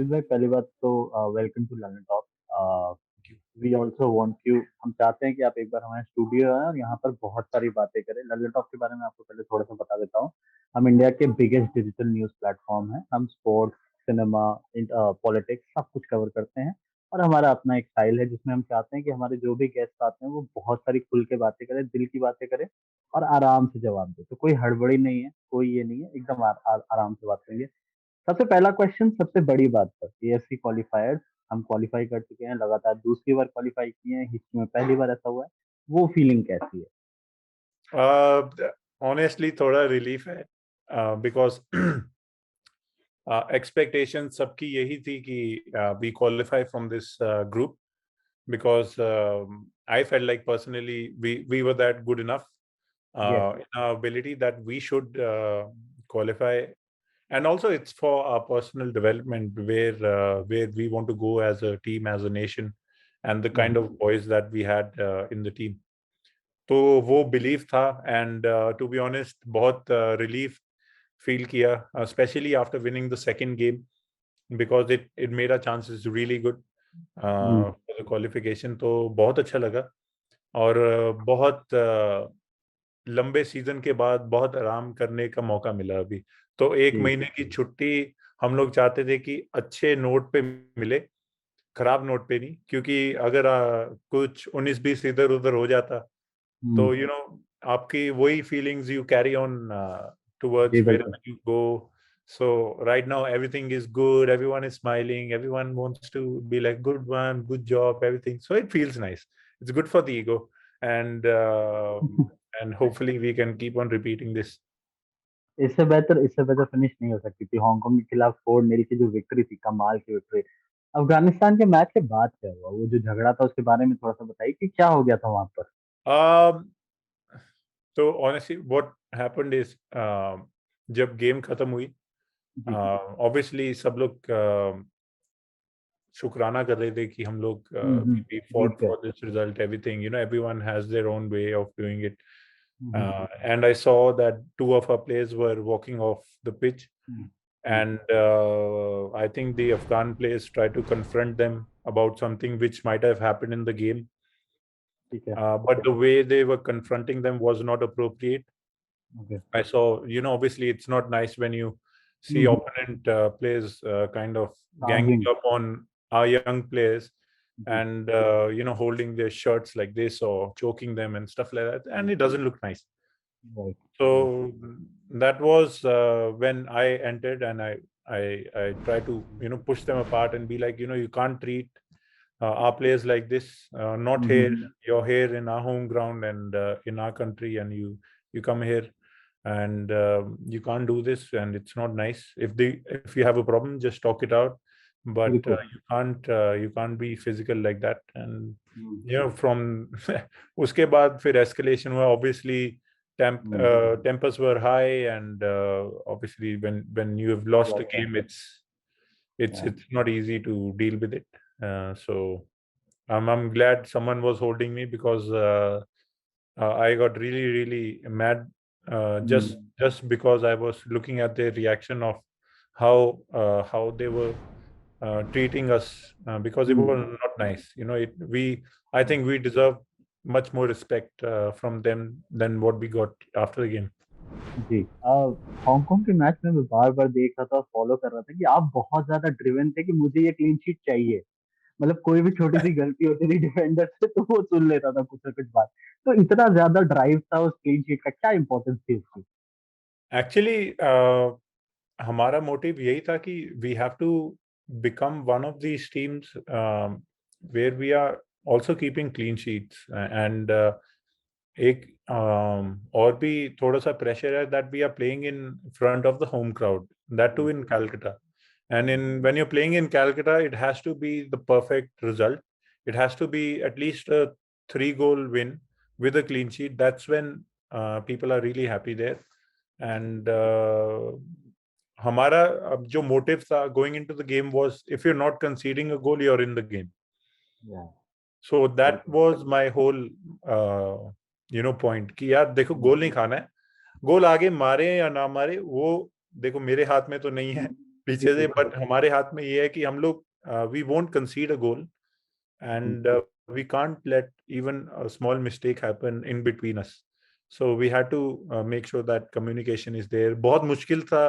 आशीष भाई, पहली बात तो welcome to London top. We also want you, हम चाहते हैं कि आप एक बार हमारे स्टूडियो आए और यहाँ पर बहुत सारी बातें करें। लंदन टॉप के बारे में आपको पहले थोड़ा सा बता देता हूँ। हम इंडिया के बिगेस्ट डिजिटल न्यूज़ प्लेटफॉर्म है। हम स्पोर्ट्स, सिनेमा, पॉलिटिक्स सब कुछ कवर करते हैं। और हमारा अपना एक स्टाइल है जिसमें हम चाहते हैं कि हमारे जो भी गेस्ट आते हैं वो बहुत सारी खुल के बातें करें, दिल की बातें करें और आराम से जवाब दे। तो कोई हड़बड़ी नहीं है, कोई ये नहीं है, एकदम आराम से बात करेंगे। सबसे पहला क्वेश्चन, सबसे बड़ी बात पर, एएफसी क्वालिफायर्स हम क्वालिफाई कर चुके हैं, लगातार दूसरी बार क्वालिफाई किए हैं, हिस्ट्री में पहली बार ऐसा हुआ है। वो फीलिंग कैसी है? ऑनेस्टली थोड़ा रिलीफ है, बिकॉज एक्सपेक्टेशन सबकी यही थी कि we qualify from this group, because I felt like personally we were that good enough yes. in our ability that we should qualify. And also it's for our personal development, where we want to go as a team, as a nation, and the kind of boys that we had in the team. तो वो believe था, and to be honest बहुत relief feel किया, specially after winning the second game, because it made our chances really good for the qualification. तो बहुत अच्छा लगा, और बहुत लंबे सीजन के बाद बहुत आराम करने का मौका मिला अभी। तो एक महीने की छुट्टी हम लोग चाहते थे कि अच्छे नोट पे मिले, खराब नोट पे नहीं, क्योंकि अगर कुछ 19-20 इधर उधर हो जाता तो आपकी वही फीलिंग्स यू कैरी ऑन जी टुवर्ड्स बिल्कुल। wherever you go. So right now everything is good, everyone is smiling, everyone wants to be like good one, good job, everything. So it feels nice. It's good for the ego, and and hopefully we can keep on repeating this. इससे बेहतर finish नहीं हो सकती थी। Hong Kong के खिलाफ 4-0 की जो विक्ट्री थी, कमाल की विक्ट्री। अफगानिस्तान के मैच के बाद क्या हुआ? वो जो झगड़ा था उसके बारे में थोड़ा सा बताइए कि क्या हो गया था वहां पर। um, so honestly what happened is, जब गेम खत्म हुई, जी। ऑब्वियसली सब लोग शुक्राना कर रहे थे कि हम लोग we जीत fought गए। for this result, everything, everyone has their own way of doing it. And I saw that two of our players were walking off the pitch, and I think the Afghan players tried to confront them about something which might have happened in the game, ठीक है। but the way they were confronting them was not appropriate. Okay. I saw, obviously it's not nice when you see opponent players kind of ganging Charging। up on our young players, and holding their shirts like this or choking them and stuff like that, and it doesn't look nice. Right. So that was when I entered, and I tried to push them apart and be like, you can't treat our players like this. Not here. You're here in our home ground and in our country, and you come here, and you can't do this, and it's not nice. If you have a problem, just talk it out, but बिल्कुल। you can't be physical like that. And from उसके बाद फिर escalation हुआ, obviously tempers were high, and obviously when you have lost a game, it's not easy to deal with it. So I'm glad someone was holding me, because I got really really mad, just because I was looking at their reaction of how they were treating us, because it was not nice. I think we deserve much more respect from them than what we got after the game. जी। Hong Kong के match में मैं बार बार देख रहा था और follow कर रहा था कि आप बहुत ज्यादा ड्रिवन थे कि मुझे ये क्लीन शीट चाहिए। मतलब कोई भी छोटी सी गलती होती थी डिफेंडर से तो वो सुन लेता था कुछ ना कुछ बात। तो इतना ज्यादा ड्राइव था उस क्लीन शीट का, क्या इंपॉर्टेंस थी उसकी? एक्चुअली हमारा मोटिव यही था कि we have to become one of these teams where we are also keeping clean sheets, and एक और भी थोड़ा सा प्रेशर है that we are playing in front of the home crowd, that too in Calcutta. And when you're playing in Calcutta, it has to be the perfect result. It has to be at least a 3-goal win with a clean sheet. That's when people are really happy there. And हमारा अब जो motive था going into the game was, if you're not conceding a goal, you're in the game. Yeah. So that was my whole point कि यार देखो, गोल नहीं खाना है, गोल आगे मारे या ना मारे वो देखो मेरे हाथ में तो नहीं है, पीछे से, बट हमारे हाथ में ये है कि हम लोग we won't concede a goal and we can't let even a small mistake happen in between us. So we had to make sure that communication is there. बहुत मुश्किल था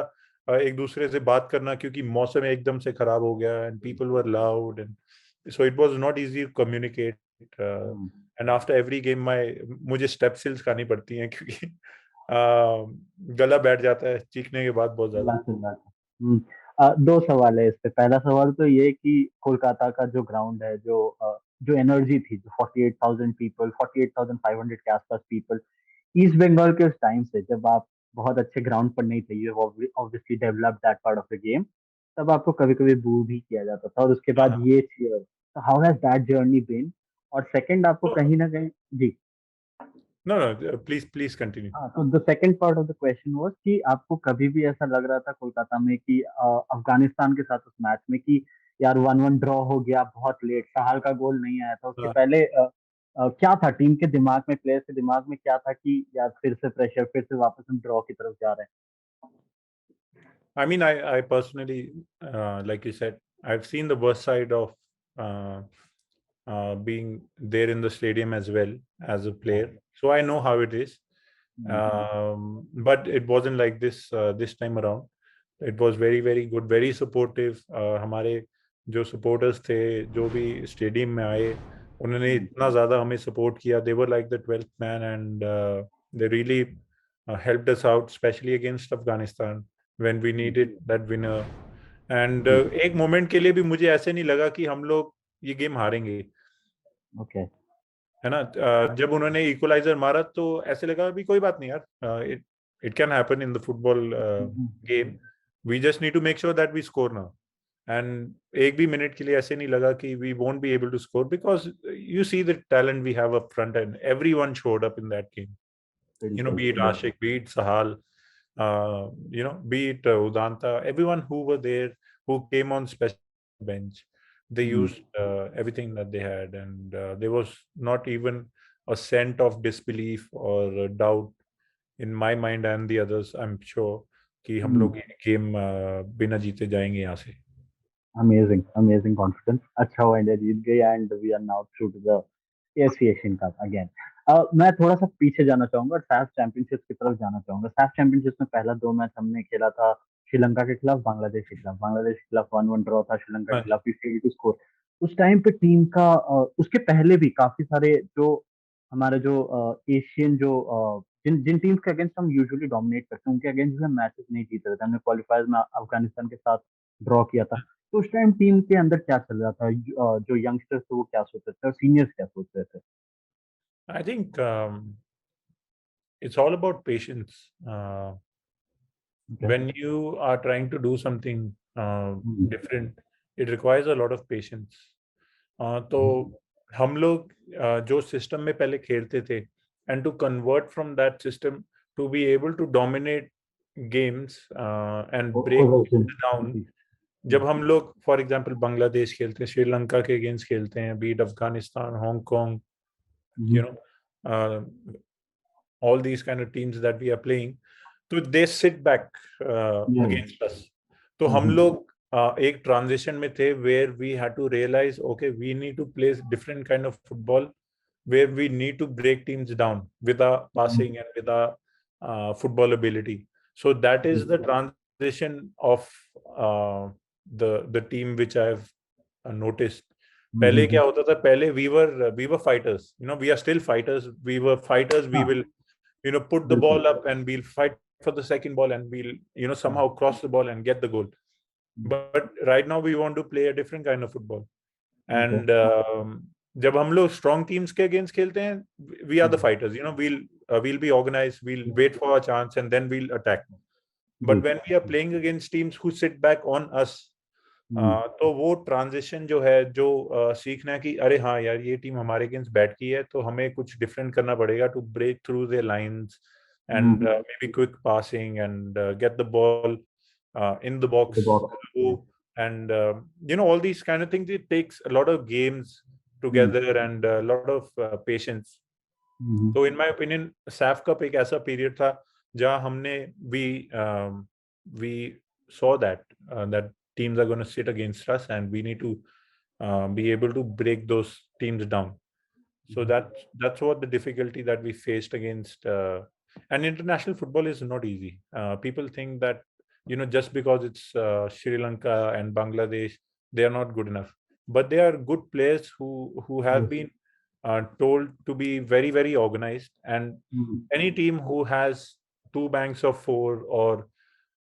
एक दूसरे से बात करना, क्योंकि मौसम एकदम से खराब हो गया and people were loud, and so it was not easy to communicate. And after every game मुझे step sills खानी पड़ती हैं, क्योंकि गला बैठ जाता है चीखने के बाद बहुत ज्यादा। दो सवाल है इस पे। पहला सवाल तो ये कि कोलकाता का जो ग्राउंड है, जो एनर्जी थी, जो 48,000 पीपल, 48,500 के आसपास पीपल, ईस्ट बंगाल के उस टाइम से, जब आप बहुत अच्छे ग्राउंड पर नहीं थे, you obviously develop that part of the game, तब आपको कभी कभी बू भी किया जाता था, और उसके बाद हाँ, ये चीयर। तो how has that journey been? और सेकंड, आपको हाँ। कहीं ना कहीं, जी, No, no, please continue. हाँ, तो the second part of the question was कि आपको कभी भी ऐसा लग रहा था कोलकाता में कि अफगानिस्तान के साथ उस मैच में कि यार 1-1 ड्रॉ हो गया बहुत लेट, सहाल का गोल नहीं आया था, उसके हाँ। पहले क्या था टीम के दिमाग में, प्लेयर्स के दिमाग में क्या था कि यार फिर से प्रेशर, फिर से वापस हम ड्रॉ की तरफ जा रहे I mean, I personally, like you said, I've seen the worst side of uh, being there in the stadium as well as a हैं? player. So I know how it is. Hmm, But it wasn't like this this time around. It was very, very good, very supportive. हमारे जो supporters थे, जो भी stadium में आए, उन्होंने हम्म, इतना ज़्यादा हमें support किया. They were like the 12th man, and they really helped us out, especially against Afghanistan when we hmm, needed that winner. And जी, एक moment के लिए भी मुझे ऐसे नहीं लगा कि हम लोग ये गेम हारेंगे, ओके, है ना। जब उन्होंने इक्वलाइजर मारा तो ऐसे लगा अभी कोई बात नहीं यार, it it can happen in the football game, we just need to make sure that we score now. And एक भी मिनट के लिए ऐसे नहीं लगा कि we won't be able to score, because you see the talent we have up front and everyone showed up in that game, you know, बिल्कुल be it बिल्कुल। Ashik, be it Sahal, you know, be it Udanta, everyone who were there, who came on special bench, they hmm, used everything that they had, and there was not even a scent of disbelief or doubt in my mind and the others, I'm sure, कि हम हम्म, लोग ये game बिना जीते जाएंगे यहाँ से। Amazing amazing confidence. अच्छा हुआ इंडिया जीत गई and we are now through to the AFC Asian cup again. मैं थोड़ा सा पीछे जाना चाहूंगा और सैफ चैंपियनशिप की तरफ जाना चाहूंगा। सैफ चैंपियनशिप में पहला दो मैच हमने खेला था, श्रीलंका के खिलाफ, बांग्लादेश के खिलाफ। बांग्लादेश के खिलाफ 1-1 ड्रॉ था, श्रीलंका के हाँ जी। खिलाफ भी फेल टू स्कोर। उस टाइम पे टीम का उसके पहले भी काफी सारे जो हमारे जो एशियन जो जिन जिन टीम्स के अगेंस्ट हम यूजुअली डोमिनेट करते हैं, उनके अगेंस्ट भी हम मैचेस नहीं जीत रहे थे। हमने क्वालिफायर्स में अफगानिस्तान के साथ ड्रॉ किया था। तो उस टाइम टीम के अंदर क्या चल रहा था? जो यंगस्टर्स थे वो क्या सोच रहे थे और सीनियर्स क्या सोच रहे थे? I think it's all about patience. Okay. When you are trying to do something hmm, different, it requires a lot of patience. तो हम्म, हम लोग जो सिस्टम में पहले खेलते थे, and to convert from that system to be able to dominate games and break position. Down. जी। जब हम लोग फॉर एग्जांपल बांग्लादेश खेलते हैं, श्रीलंका के अगेंस्ट खेलते हैं, beat Afghanistan, Hong Kong, hmm, you know, all these kind of teams that we are playing, तो they sit back against us. तो हम हम्म, लोग एक ट्रांजिशन में थे where we had to realize, okay, we need to play different kind of football where we need to break teams down with our hmm, passing and with our football ability. So that is the transition of uh, the team which I've noticed. पहले क्या होता था, पहले we were fighters, you know, we are still fighters, we were fighters, we हाँ, will, you know, put the बिल्कुल। ball up and we'll fight for the second ball and we'll, you know, somehow cross the ball and get the goal. But right now we want to play a different kind of football. Okay. And जब हम लोग strong teams के against खेलते हैं, we are the fighters, you know, we'll be organized, we'll wait for a chance and then we'll attack. Ji. But when we are playing against teams who sit back on us, तो वो transition जो है, जो सीखना है कि अरे हाँ यार, ये टीम हमारे अगेंस्ट बैठ की है तो हमें कुछ डिफरेंट करना पड़ेगा to break through their lines and may be quick passing and get the ball in the box the box. low, and you know, all these kind of things, it takes a lot of games together and a lot of patience. तो in my opinion Saif cup एक ऐसा period था जहां हमने we saw that teams are going to sit against us, and we need to be able to break those teams down. So that's what the difficulty that we faced against. And international football is not easy. People think that just because it's Sri Lanka and Bangladesh, they are not good enough. But they are good players who have been told to be very very organized. And any team who has two banks of four, or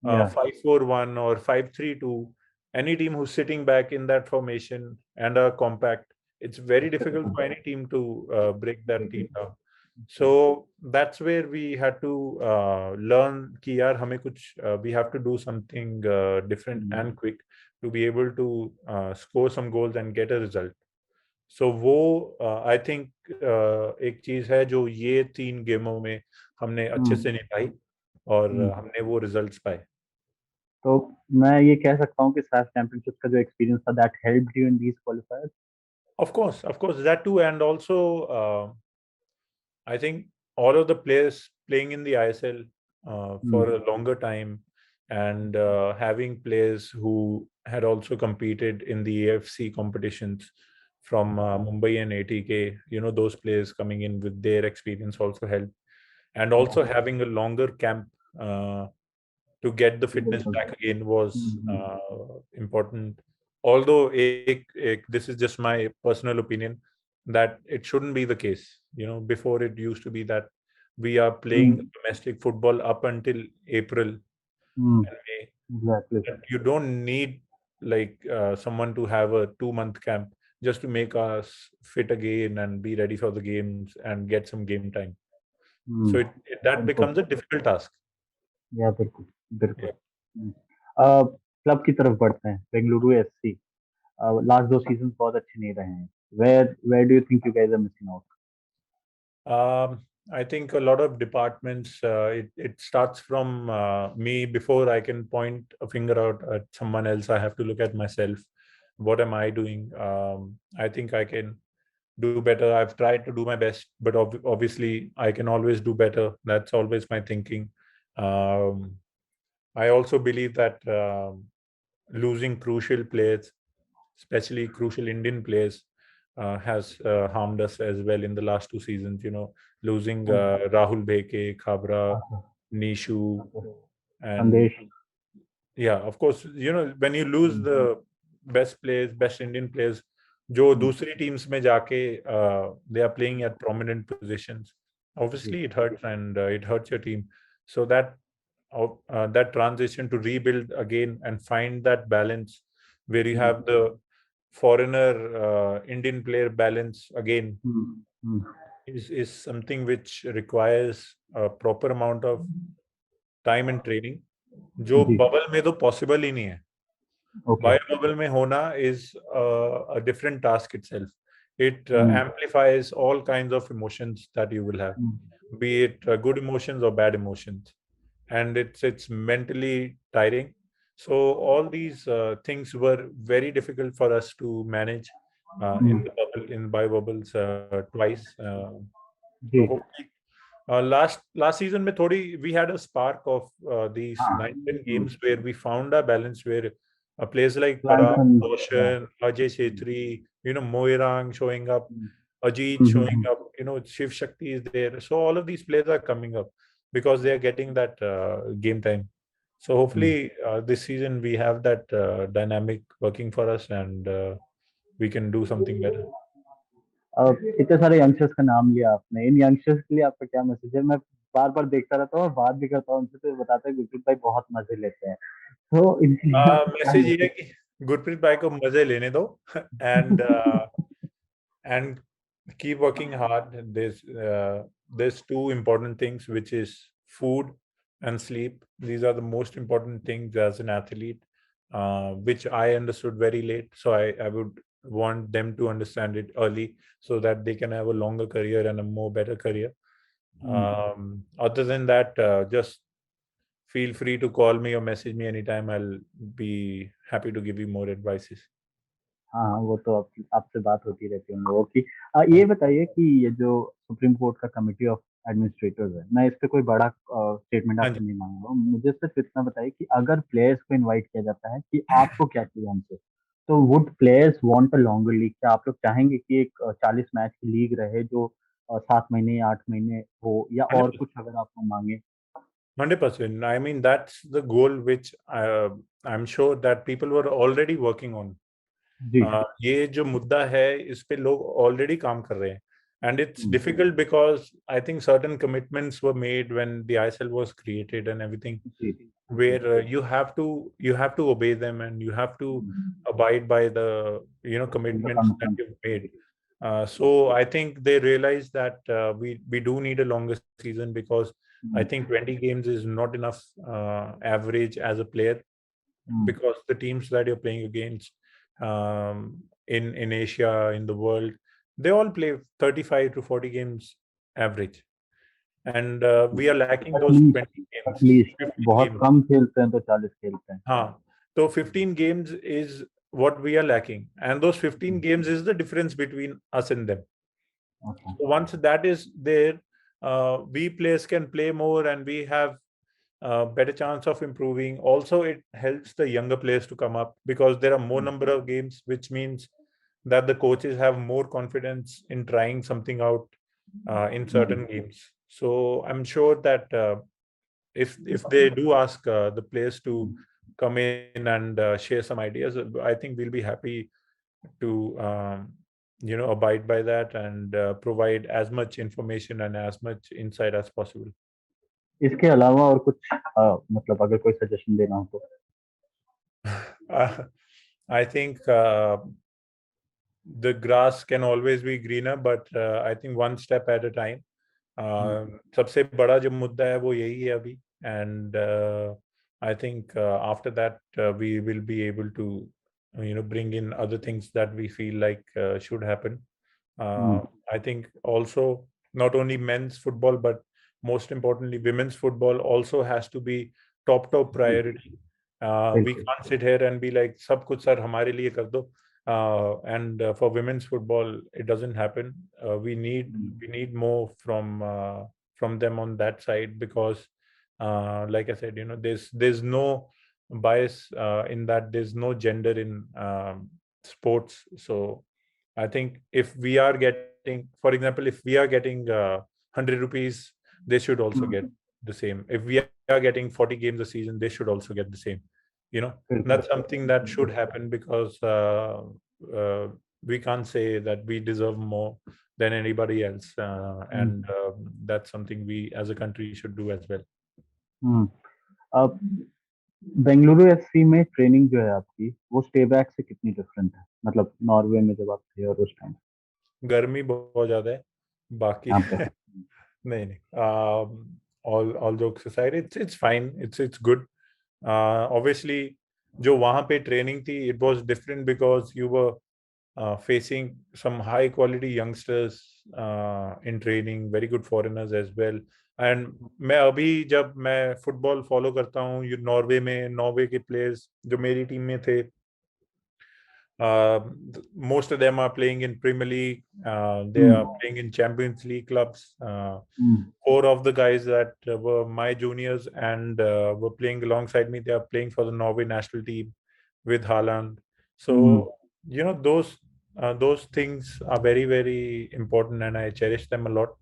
Yeah. 5-4-1 or 5-3-2, any team who's sitting back in that formation and are compact, it's very difficult for any team to break that team down. So that's where we had to learn कि यार हमें कुछ we have to do something different and quick to be able to score some goals and get a result. So वो I think एक चीज है जो ये 3 गेमों में हमने अच्छे से निभाई, और हमने वो रिजल्ट्स पाए. तो मैं ये कह सकता हूँ कि साफ चैंपियनशिप का जो एक्सपीरियंस था that helped you in these qualifiers. Of course, that too, and also I think all of the players playing in the ISL for a longer time, and having players who had also competed in the AFC competitions from Mumbai and ATK, those players coming in with their experience also helped, and also having a longer camp to get the fitness back again was important. Although this is just my personal opinion, that it shouldn't be the case. Before it used to be that we are playing domestic football up until April and May. Exactly. And you don't need like someone to have a 2-month camp just to make us fit again and be ready for the games and get some game time. So that becomes a difficult task. या बिल्कुल बिल्कुल. Club की तरफ बढ़ते हैं. Bengaluru FC last 2 season बहुत अच्छे नहीं रहे हैं. Where do you think you guys are missing out? I think a lot of departments, it starts from me. Before I can point a finger out at someone else, I have to look at myself. What am I doing? I think I can do better. I've tried to do my best, but obviously I can always do better. That's always my thinking. I also believe that losing crucial players, especially crucial Indian players, has harmed us as well in the last 2 seasons. Losing Rahul Bheke, Khabra, Nishu, and संदेश. yeah, of course, when you lose the best players, best Indian players, जो दूसरी teams में जाके they are playing at prominent positions, obviously it hurts, and it hurts your team. So that transition to rebuild again and find that balance where you have the foreigner Indian player balance again is something which requires a proper amount of time and training, जो bubble में तो possible ही नहीं है. Bio bubble में होना is a different task itself. It amplifies all kinds of emotions that you will have, be it good emotions or bad emotions, and it's mentally tiring. So all these things were very difficult for us to manage in the bubble, in bio bubbles twice. So hopefully, last season में थोड़ी we had a spark of these 9-10 games where we found our balance, where players like Parag, Roshan, Ajay Chetri, Moirang showing up, Ajit showing up, Shiv Shakti is there. So all of these players are coming up because they are getting that game time. So hopefully this season we have that dynamic working for us, and we can do something better. इतने सारे youngsters का नाम लिया आपने. इन youngsters के लिए आपका क्या मैसेज है? मैं बार बार देखता रहता हूँ और बात भी करता हूँ उनसे, तो बताते हैं गुरप्रीत भाई बहुत मजे लेते हैं. तो इनके लिए आपका क्या मैसेज ये है कि गुरप्रीत भाई को मजे लेने दो, and keep working hard. There's 2 important things, which is food and sleep. These are the most important things as an athlete, which I understood very late. So I would want them to understand it early so that they can have a longer career and a more better career. Other than that, just feel free to call me or message me anytime. I'll be happy to give you more advices. हाँ, वो तो आपसे बात होती रहती है उन लोगों की. ये बताइए कि ये जो सुप्रीम कोर्ट का कमिटी ऑफ एडमिनिस्ट्रेटर्स है, मैं इस पे कोई बड़ा स्टेटमेंट हाँ आपसे जी। नहीं मांगूंगा, मुझे सिर्फ इतना बताइए कि अगर प्लेयर्स को इनवाइट किया जाता है कि आपको क्या चाहिए हमसे, तो would players want a longer league? क्या आप लोग चाहेंगे कि एक 40 मैच की लीग रहे जो 7 महीने या 8 महीने हो, या और कुछ 100%. अगर आप लोग मांगे? 100%. I mean, that's the goal which I'm sure that people were already working on. जी। ये जो मुद्दा है इस पे लोग ऑलरेडी काम कर रहे हैं, and it's difficult because I think certain commitments were made when the ISL was created and everything, जी। जी। where you have to obey them and you have to abide by the commitments that you've made. So I think they realize that we do need a longer season, because I think 20 games is not enough average as a player, because the teams that you're playing against in Asia, in the world, they all play 35 to 40 games average, and we are lacking those at least, 20 games, at least 15 बहुत games. कम खेलते हैं तो 40 खेलते हैं। हाँ, so 15 games is what we are lacking, and those 15 games is the difference between us and them. Okay. So once that is there, we players can play more, and we have better chance of improving. Also, it helps the younger players to come up, because there are more number of games, which means that the coaches have more confidence in trying something out in certain games. So I'm sure that if they do ask the players to come in and share some ideas, I think we'll be happy to abide by that and provide as much information and as much insight as possible. इसके अलावा और कुछ मतलब अगर कोई suggestion देना हो तो? uh, I think the grass can always be greener, but I think one step at a time. सबसे बड़ा जो मुद्दा है वो यही है अभी, and I think after that we will be able to bring in other things that we feel like should happen. I think also not only men's football, but most importantly women's football also has to be top priority. We बिल्कुल। can't sit here and be like सब कुछ sir हमारे लिए कर दो, and for women's football it doesn't happen. We need more from them on that side, because like I said, there's no bias in that, there's no gender in sports. So I think if we are getting, for example, if we are getting 100 rupees, they should also get the same. If we are getting 40 games a season, they should also get the same. बिल्कुल। That's something that should happen, because uh, we can't say that we deserve more than anybody else, and that's something we as a country should do as well. अब Bengaluru FC में training जो है आपकी, वो stay back से कितनी different है, मतलब नॉर्वे में जब आप थे और उस टाइम? गर्मी बहुत ज्यादा है, बाकी यहाँ पे? नहीं नहीं, all jokes aside, it's fine, it's good. Obviously जो वहाँ पे ट्रेनिंग थी, it was different because you were facing some high quality youngsters in training, very good foreigners as well. And मैं अभी जब मैं फुटबॉल फॉलो करता हूँ, नॉर्वे में, नॉर्वे के प्लेयर्स जो मेरी टीम में थे, most of them are playing in Premier League. They are playing in Champions League clubs. Four of the guys that were my juniors and were playing alongside me, they are playing for the Norway national team with Haaland. So those things are very, very important, and I cherish them a lot.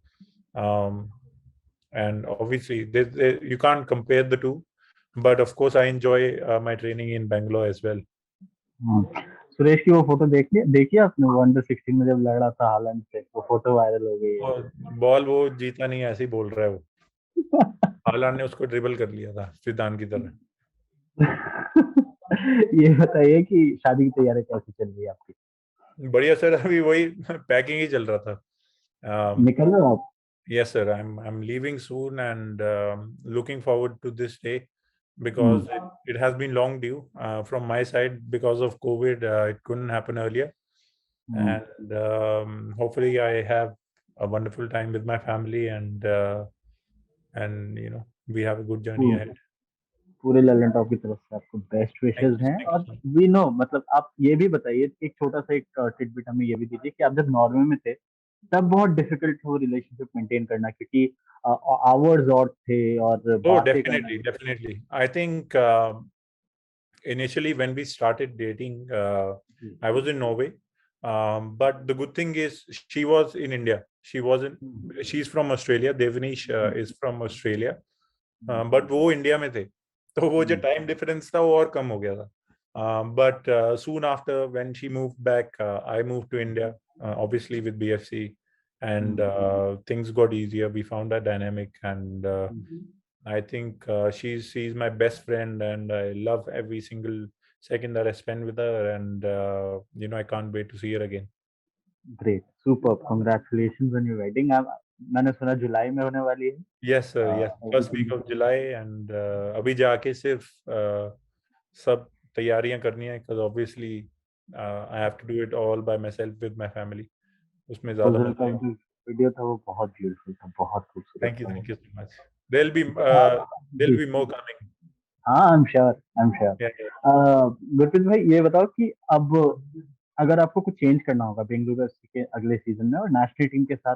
And obviously, you can't compare the two, but of course, I enjoy my training in Bangalore as well. Suresh की वो photo देखी आपने, वो under 16 में जब लड़ रहा था हालैंड से, वो फोटो वायरल हो गई है। और बॉल वो जीता नहीं, ऐसे ही बोल रहा है वो। हालांड ने उसको ड्रिबल कर लिया था जिदान की तरह। ये बताइए कि शादी की तैयारी कैसी चल रही है आपकी? बढ़िया सर, अभी वही पैकिंग ही चल रहा था। निकल रहे हो आप? Yes sir, I'm leaving soon, and looking forward to this day, because it has been long due from my side because of COVID. It couldn't happen earlier, and hopefully I have a wonderful time with my family, and we have a good journey ahead. पूरे लल्लनटॉप की तरफ से आपको best Thank wishes you, हैं। thank और you so much. We know, मतलब आप ये भी बताइए, एक छोटा सा एक टिडबिट हमें ये भी दीजिए कि आप जब नॉर्वे में थे तब बहुत डिफिकल्ट था वो रिलेशनशिप मेंटेन करना, क्योंकि आवर्स और थे और Oh, बातें करना। definitely, definitely. I think initially when we started dating, I was in Norway. But the good thing is she was in India. She wasn't. She's from Australia. Devanish is from Australia. But वो India में थे, तो वो जो time difference था वो और कम हो गया था. But soon after, when she moved back, I moved to India, obviously with BFC, and things got easier. We found a dynamic, and I think she's my best friend, and I love every single second that I spend with her, and I can't wait to see her again. Great, super, congratulations on your wedding. मैंने सुना जुलाई में होने वाली है। Yes, sir. Yes, first week Uh, of July, and अभी जाके सिर्फ सब तैयारियां करनी है, because obviously I have to do it all by myself with my family. उसमें ज़्यादा फजल मजा का आएगा. जो वीडियो था वो बहुत ब्यूटीफुल था, बहुत खूबसूरत था वो। Thank you so much. There'll be हाँ, there'll ji, be more coming. हाँ, I am sure, I am sure. Yeah, yeah. Gurpreet भाई, ये बताओ कि अब अगर आपको कुछ चेंज करना होगा बेंगलुरु एफसी के अगले सीजन में और नेशनल टीम के साथ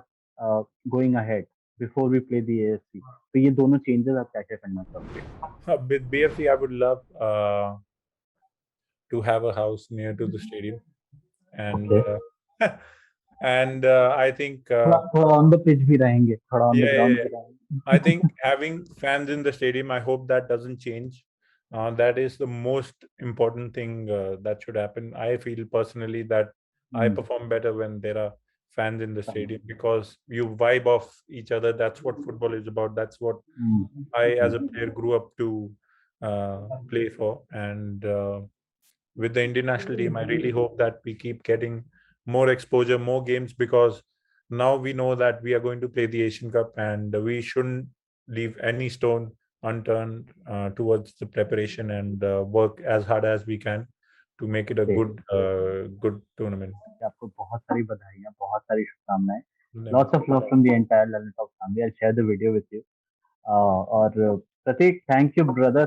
going ahead before we play the AFC, तो ये दोनों चेंजेस आप क्या क्या करना चाहोगे? With BFC, I would love to have a house near to the stadium, and okay, and I think थोड़ा थोड़ा ऑन द पिच भी रहेंगे, थोड़ा on the yeah, yeah, ground yeah. भी I रहेंगे। think having fans in the stadium, I hope that doesn't change. That is the most important thing that should happen. I feel personally that I perform better when there are fans in the stadium, because you vibe off each other. That's what football is about. That's what I, as a player, grew up to play for. And with the Indian national team, I really hope that we keep getting more exposure, more games, because now we know that we are going to play the Asian Cup, and we shouldn't leave any stone unturned towards the preparation, and work as hard as we can to make it a good tournament. आपको बहुत सारी बधाइयाँ, बहुत सारी शुभकामनाएं। Thank lots of love from the entire Lalit family. I share the video with you. और प्रतीक, thank you brother